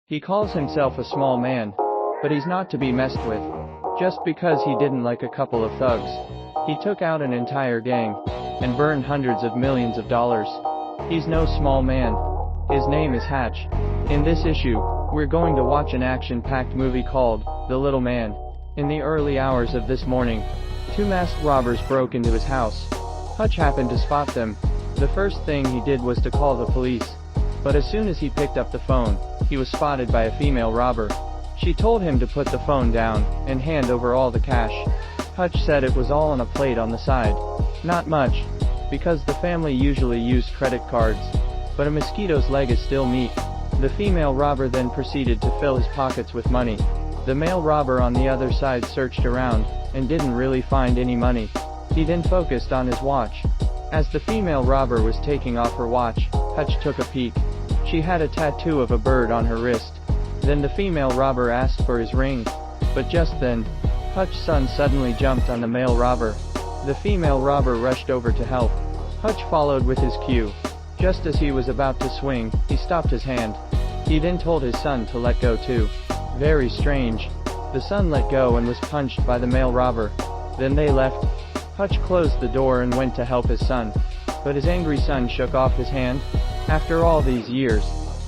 He calls himself a small man, but he's not to be messed with. Just because he didn't like a couple of thugs, he took out an entire gang and burned hundreds of millions of dollars. He's no small man. His name is Hatch. In this issue, we're going to watch an action-packed movie called The Little Man. In the early hours of this morning, two masked robbers broke into his house. Hutch happened to spot them. The first thing he did was to call the police. But as soon as he picked up the phone, he was spotted by a female robber. She told him to put the phone down and hand over all the cash. Hutch said it was all on a plate on the side. Not much, because the family usually used credit cards. But a mosquito's leg is still meat. The female robber then proceeded to fill his pockets with money. The male robber on the other side searched around and didn't really find any money. He then focused on his watch. As the female robber was taking off her watch, Hutch took a peek. She had a tattoo of a bird on her wrist. Then the female robber asked for his ring. But just then, Hutch's son suddenly jumped on the male robber. The female robber rushed over to help. Hutch followed with his cue. Just as he was about to swing, he stopped his hand. He then told his son to let go too. Very strange. The son let go and was punched by the male robber. Then they left. Hutch closed the door and went to help his son. But his angry son shook off his hand. After all these years,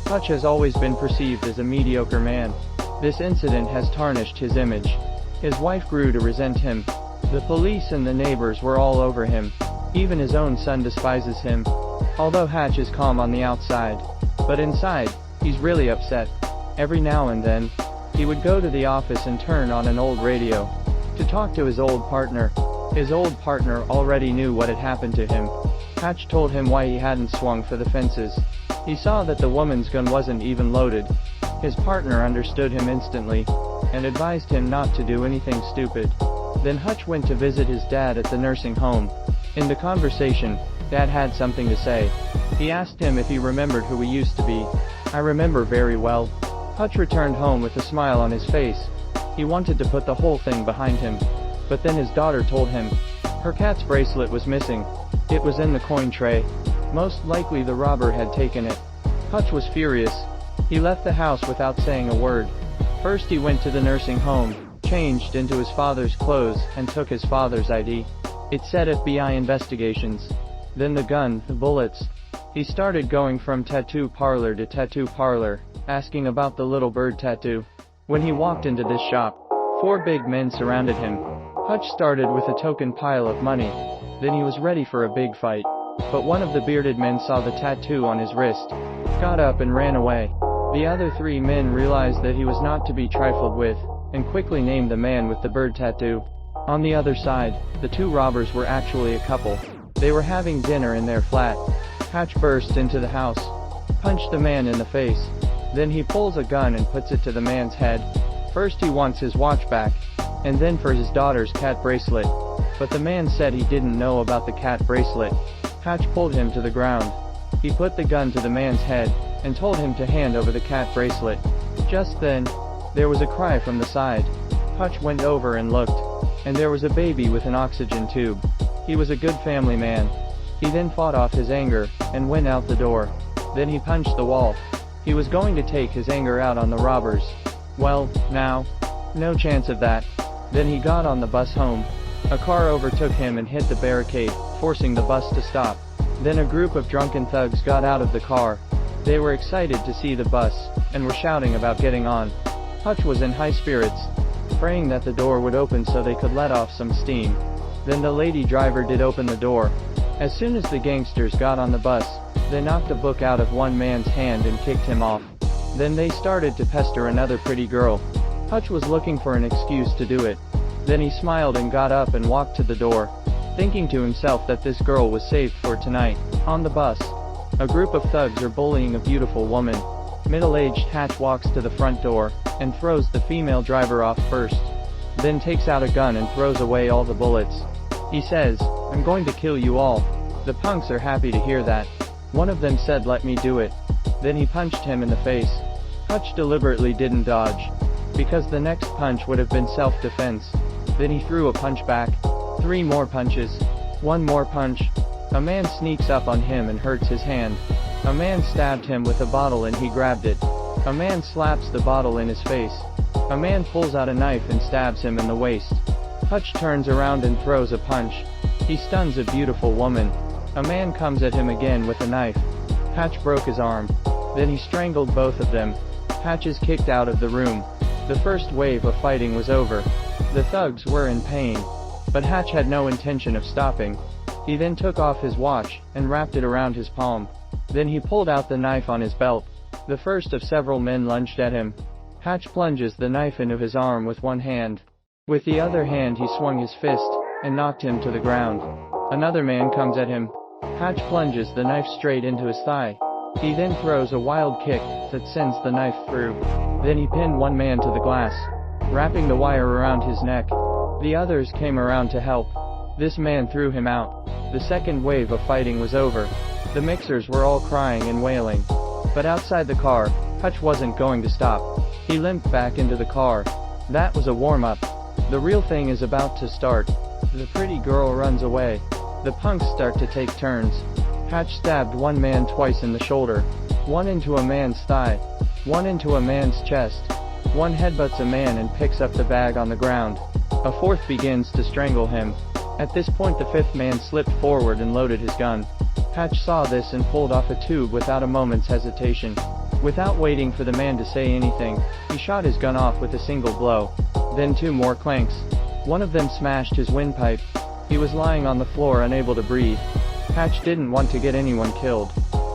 Hutch has always been perceived as a mediocre man. This incident has tarnished his image. His wife grew to resent him. The police and the neighbors were all over him. Even his own son despises him. Although Hatch is calm on the outside, but inside, he's really upset. Every now and then, he would go to the office and turn on an old radio to talk to his old partner. His old partner already knew what had happened to him. Hatch told him why he hadn't swung for the fences. He saw that the woman's gun wasn't even loaded. His partner understood him instantly and advised him not to do anything stupid. Then Hutch went to visit his dad at the nursing home. In the conversation, Dad had something to say. He asked him if he remembered who he used to be. "I remember very well." Hutch returned home with a smile on his face. He wanted to put the whole thing behind him. But then his daughter told him her cat's bracelet was missing. It was in the coin tray. Most likely the robber had taken it. Hutch was furious. He left the house without saying a word. First he went to the nursing home, changed into his father's clothes, and took his father's ID. It said FBI investigations. Then the gun, the bullets. He started going from tattoo parlor to tattoo parlor, asking about the little bird tattoo. When he walked into this shop, 4 big men surrounded him. Hutch started with a token pile of money. Then he was ready for a big fight. But one of the bearded men saw the tattoo on his wrist, got up and ran away. The other 3 men realized that he was not to be trifled with, and quickly named the man with the bird tattoo. On the other side, the 2 robbers were actually a couple. They were having dinner in their flat. Hatch burst into the house, punched the man in the face. Then he pulls a gun and puts it to the man's head. First he wants his watch back, and then for his daughter's cat bracelet. But the man said he didn't know about the cat bracelet. Hatch pulled him to the ground. He put the gun to the man's head, and told him to hand over the cat bracelet. Just then, there was a cry from the side. Hutch went over and looked, and there was a baby with an oxygen tube. He was a good family man. He then fought off his anger, and went out the door. Then he punched the wall. He was going to take his anger out on the robbers. Well, now, no chance of that. Then he got on the bus home. A car overtook him and hit the barricade, forcing the bus to stop. Then a group of drunken thugs got out of the car. They were excited to see the bus, and were shouting about getting on. Hutch was in high spirits, praying that the door would open so they could let off some steam. Then the lady driver did open the door. As soon as the gangsters got on the bus, they knocked a book out of one man's hand and kicked him off. Then they started to pester another pretty girl. Hutch was looking for an excuse to do it. Then he smiled and got up and walked to the door, thinking to himself that this girl was saved for tonight. On the bus, a group of thugs are bullying a beautiful woman. Middle-aged Hatch walks to the front door, and throws the female driver off first. Then takes out a gun and throws away all the bullets. He says, "I'm going to kill you all." The punks are happy to hear that. One of them said, "Let me do it." Then he punched him in the face. Hutch deliberately didn't dodge, because the next punch would have been self-defense. Then he threw a punch back. 3 more punches. 1 more punch. A man sneaks up on him and hurts his hand. A man stabbed him with a bottle and he grabbed it. A man slaps the bottle in his face. A man pulls out a knife and stabs him in the waist. Hutch turns around and throws a punch. He stuns a beautiful woman. A man comes at him again with a knife. Hatch broke his arm. Then he strangled both of them. Hatch is kicked out of the room. The first wave of fighting was over. The thugs were in pain. But Hatch had no intention of stopping. He then took off his watch and wrapped it around his palm. Then he pulled out the knife on his belt. The first of several men lunged at him. Hatch plunges the knife into his arm with one hand. With the other hand he swung his fist and knocked him to the ground. Another man comes at him. Hatch plunges the knife straight into his thigh. He then throws a wild kick that sends the knife through. Then he pinned one man to the glass, wrapping the wire around his neck. The others came around to help. This man threw him out. The second wave of fighting was over. The mixers were all crying and wailing. But outside the car, Hutch wasn't going to stop. He limped back into the car. That was a warm-up. The real thing is about to start. The pretty girl runs away. The punks start to take turns. Hatch stabbed one man twice in the shoulder. One into a man's thigh. One into a man's chest. One headbutts a man and picks up the bag on the ground. A fourth begins to strangle him. At this point the fifth man slipped forward and loaded his gun. Hatch saw this and pulled off a tube without a moment's hesitation. Without waiting for the man to say anything, he shot his gun off with a single blow. Then two more clanks. One of them smashed his windpipe. He was lying on the floor unable to breathe. Hatch didn't want to get anyone killed.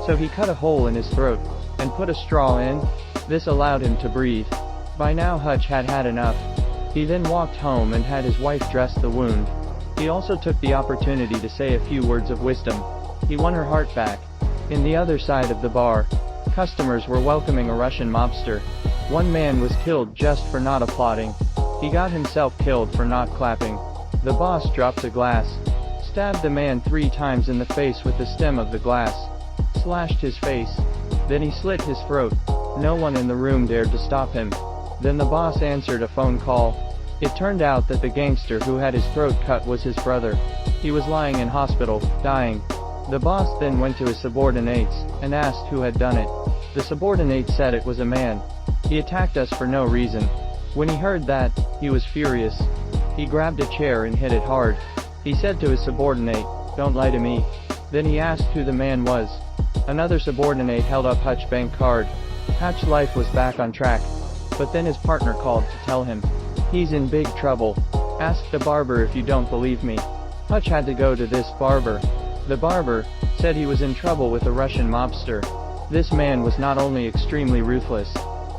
So he cut a hole in his throat and put a straw in. This allowed him to breathe. By now Hutch had had enough. He then walked home and had his wife dress the wound. He also took the opportunity to say a few words of wisdom. He won her heart back. In the other side of the bar, customers were welcoming a Russian mobster. One man was killed just for not applauding. He got himself killed for not clapping. The boss dropped a glass, stabbed the man 3 times in the face with the stem of the glass, slashed his face. Then he slit his throat. No one in the room dared to stop him. Then the boss answered a phone call. It turned out that the gangster who had his throat cut was his brother. He was lying in hospital, dying. The boss then went to his subordinates and asked who had done it. The subordinates said it was a man. He attacked us for no reason. When he heard that, he was furious. He grabbed a chair and hit it hard. He said to his subordinate, "Don't lie to me." Then he asked who the man was. Another subordinate held up Hutch's bank card. Hutch's life was back on track. But then his partner called to tell him, "He's in big trouble. Ask the barber if you don't believe me." Hutch had to go to this barber. The barber said he was in trouble with a Russian mobster. This man was not only extremely ruthless,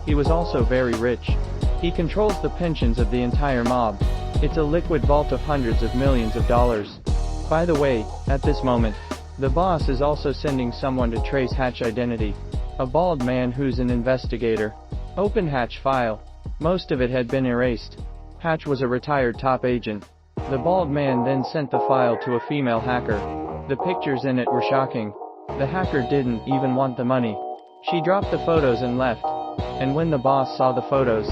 he was also very rich. He controls the pensions of the entire mob. It's a liquid vault of hundreds of millions of dollars. By the way, at this moment, the boss is also sending someone to trace Hatch's identity. A bald man who's an investigator. Open Hatch file. Most of it had been erased. Hatch was a retired top agent. The bald man then sent the file to a female hacker. The pictures in it were shocking. The hacker didn't even want the money. She dropped the photos and left. And when the boss saw the photos,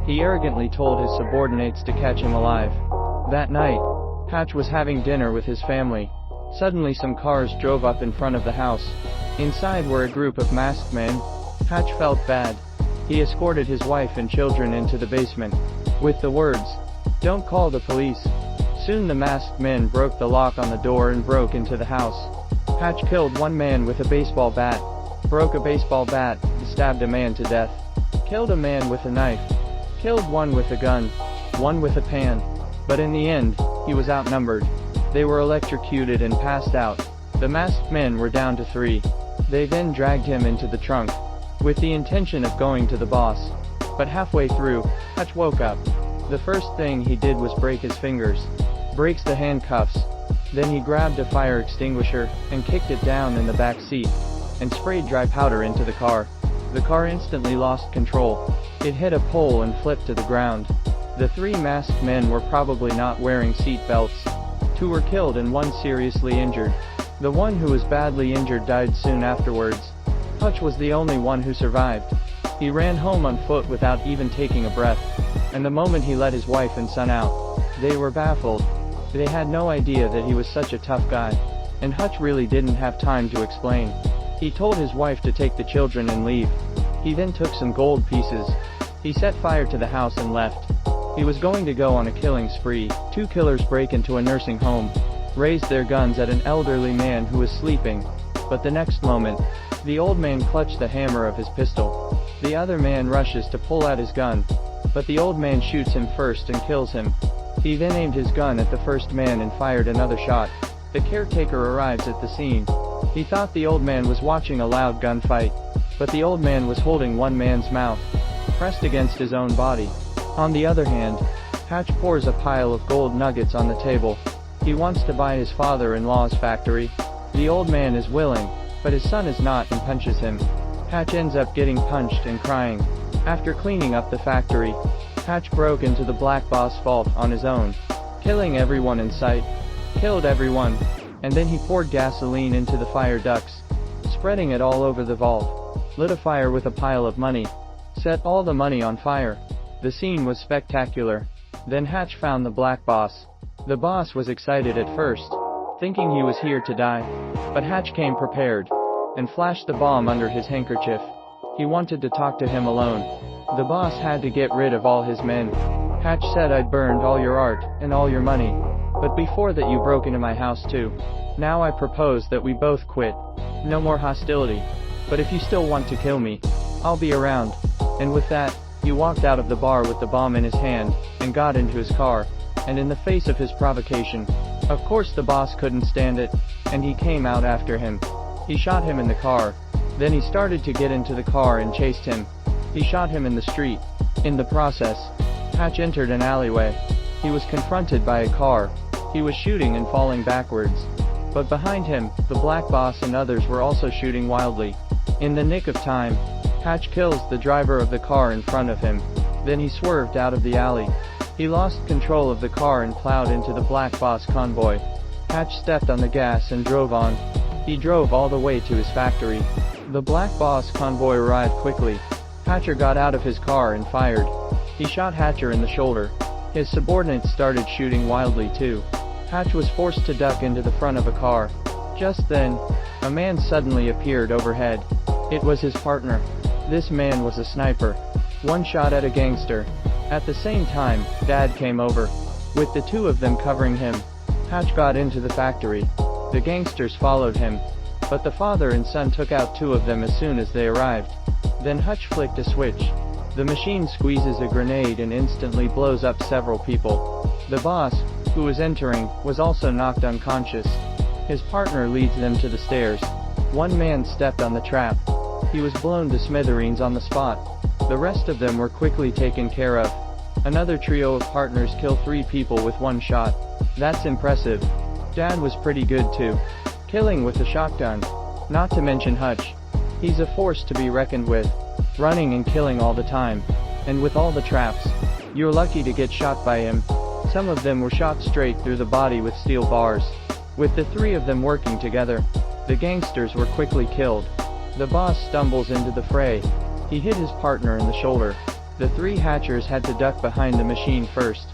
he arrogantly told his subordinates to catch him alive. That night, Hatch was having dinner with his family. Suddenly some cars drove up in front of the house. Inside were a group of masked men. Hatch felt bad. He escorted his wife and children into the basement, with the words, "Don't call the police." Soon the masked men broke the lock on the door and broke into the house. Hatch killed one man with a baseball bat, broke a baseball bat, and stabbed a man to death. Killed a man with a knife. Killed one with a gun. One with a pan. But in the end, he was outnumbered. They were electrocuted and passed out. The masked men were down to 3. They then dragged him into the trunk, with the intention of going to the boss. But halfway through, Hutch woke up. The first thing he did was break his fingers. Breaks the handcuffs. Then he grabbed a fire extinguisher and kicked it down in the back seat, and sprayed dry powder into the car. The car instantly lost control. It hit a pole and flipped to the ground. The 3 masked men were probably not wearing seat belts. 2 were killed and 1 seriously injured. The one who was badly injured died soon afterwards. Hutch was the only one who survived. He ran home on foot without even taking a breath. And the moment he let his wife and son out, they were baffled. They had no idea that he was such a tough guy. And Hutch really didn't have time to explain. He told his wife to take the children and leave. He then took some gold pieces. He set fire to the house and left. He was going to go on a killing spree. Two killers break into a nursing home, raised their guns at an elderly man who was sleeping. But the next moment, the old man clutched the hammer of his pistol. The other man rushes to pull out his gun, but the old man shoots him first and kills him. He then aimed his gun at the first man and fired another shot. The caretaker arrives at the scene. He thought the old man was watching a loud gunfight, but the old man was holding one man's mouth, pressed against his own body. On the other hand, Hatch pours a pile of gold nuggets on the table. He wants to buy his father-in-law's factory. The old man is willing, but his son is not, and punches him. Hatch ends up getting punched and crying. After cleaning up the factory, Hatch broke into the Black Boss vault on his own, killing everyone in sight. Killed everyone, and then he poured gasoline into the fire ducts, spreading it all over the vault. Lit a fire with a pile of money. Set all the money on fire. The scene was spectacular. Then Hatch found the Black Boss. The boss was excited at first, thinking he was here to die. But Hatch came prepared, and flashed the bomb under his handkerchief. He wanted to talk to him alone. The boss had to get rid of all his men. Hatch said, "I'd burned all your art, and all your money. But before that you broke into my house too. Now I propose that we both quit. No more hostility. But if you still want to kill me, I'll be around." And with that, he walked out of the bar with the bomb in his hand, and got into his car. And in the face of his provocation, of course the boss couldn't stand it, and he came out after him. He shot him in the car. Then he started to get into the car and chased him. He shot him in the street. In the process, Hatch entered an alleyway. He was confronted by a car. He was shooting and falling backwards. But behind him, the Black Boss and others were also shooting wildly. In the nick of time, Hatch kills the driver of the car in front of him. Then he swerved out of the alley. He lost control of the car and plowed into the Black Boss convoy. Hatch stepped on the gas and drove on. He drove all the way to his factory. The Black Boss convoy arrived quickly. Hatcher got out of his car and fired. He shot Hatcher in the shoulder. His subordinates started shooting wildly too. Hatch was forced to duck into the front of a car. Just then, a man suddenly appeared overhead. It was his partner. This man was a sniper. One shot at a gangster. At the same time, Dad came over. With the two of them covering him, Hatch got into the factory. The gangsters followed him, but the father and son took out two of them as soon as they arrived. Then Hatch flicked a switch. The machine squeezes a grenade and instantly blows up several people. The boss, who was entering, was also knocked unconscious. His partner leads them to the stairs. One man stepped on the trap. He was blown to smithereens on the spot. The rest of them were quickly taken care of. Another trio of partners kill 3 people with one shot. That's impressive. Dad was pretty good too, killing with a shotgun. Not to mention Hutch. He's a force to be reckoned with, running and killing all the time. And with all the traps, you're lucky to get shot by him. Some of them were shot straight through the body with steel bars. With the 3 of them working together, the gangsters were quickly killed. The boss stumbles into the fray. He hit his partner in the shoulder. The 3 Hatchers had to duck behind the machine first.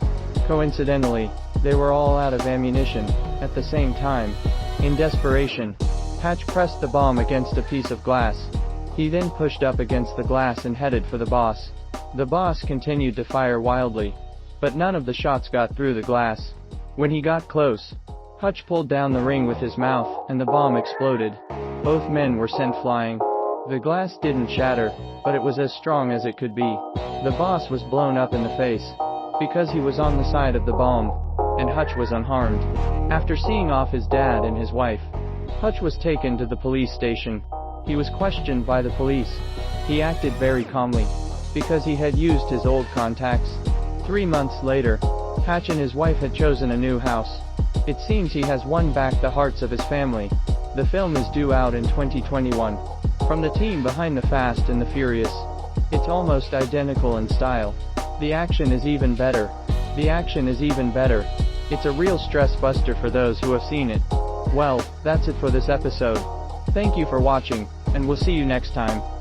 Coincidentally, they were all out of ammunition. At the same time, in desperation, Hatch pressed the bomb against a piece of glass. He then pushed up against the glass and headed for the boss. The boss continued to fire wildly, but none of the shots got through the glass. When he got close, Hutch pulled down the ring with his mouth, and the bomb exploded. Both men were sent flying. The glass didn't shatter, but it was as strong as it could be. The boss was blown up in the face, because he was on the side of the bomb, and Hutch was unharmed. After seeing off his dad and his wife, Hutch was taken to the police station. He was questioned by the police. He acted very calmly, because he had used his old contacts. 3 months later, Hatch and his wife had chosen a new house. It seems he has won back the hearts of his family. The film is due out in 2021. From the team behind The Fast and the Furious. It's almost identical in style. The action is even better. It's a real stress buster for those who have seen it. Well, that's it for this episode. Thank you for watching, and we'll see you next time.